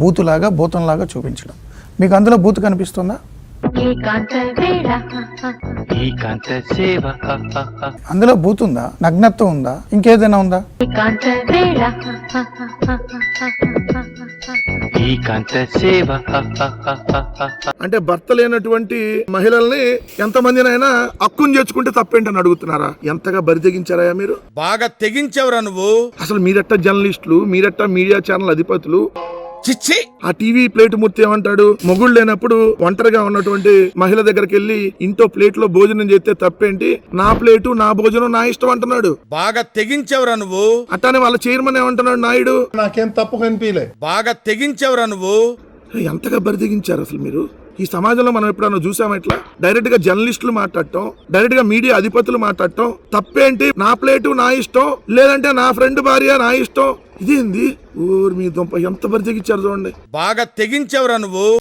బూతులాగా భూతంలాగా చూపించడం. మీకు అందులో బూతు కనిపిస్తుందా? అందులో బూత్ ఉందా? నగ్నత్వం ఉందా? ఇంకేదైనా ఉందా? అంటే భర్త లేనటువంటి మహిళల్ని ఎంతమందినైనా హక్కుని చేర్చుకుంటే తప్పేంటని అడుగుతున్నారా? ఎంతగా బరి తెగించారా మీరు? బాగా తెగించావురా నువ్వు. అసలు మీరట్ట జర్నలిస్టులు, మీరట్ట మీడియా ఛానల్ అధిపతులు. చిచ్చి. ఆ టీవీ ప్లేట్ మూర్తి ఏమంటాడు? మొగుడు లేనప్పుడు ఒంటరిగా ఉన్నటువంటి మహిళ దగ్గరికి వెళ్ళి ఇంట్లో ప్లేట్ లో భోజనం చేస్తే తప్పేంటి, నా ప్లేటు నా భోజనం నా ఇష్టం అంటున్నాడు. బాగా తెగించావురా నువ్వు. అట్టానే వాళ్ళ చైర్మన్ ఏమంటున్నాడు? నాయుడు నాకేం తప్పు కనిపించలే. బాగా తెగించావురా నువ్వు. ఎంతగా బరి తెగించారు అసలు మీరు? ఈ సమాజంలో మనం ఎప్పుడన్నా చూసామా ఇట్లా? డైరెక్ట్ గా జర్నలిస్టులు మాట్లాడటం, డైరెక్ట్ గా మీడియా అధిపతులు మాట్లాడటం, తప్పేంటి, నా ప్లేటు నా ఇష్టం, లేదంటే నా ఫ్రెండ్ భార్య నా ఇష్టం. ఇదేంది? ఊరు మీ దుంప ఎంత బరి తెగించారు చూడండి. బాగా తెగించావురా నువ్వు.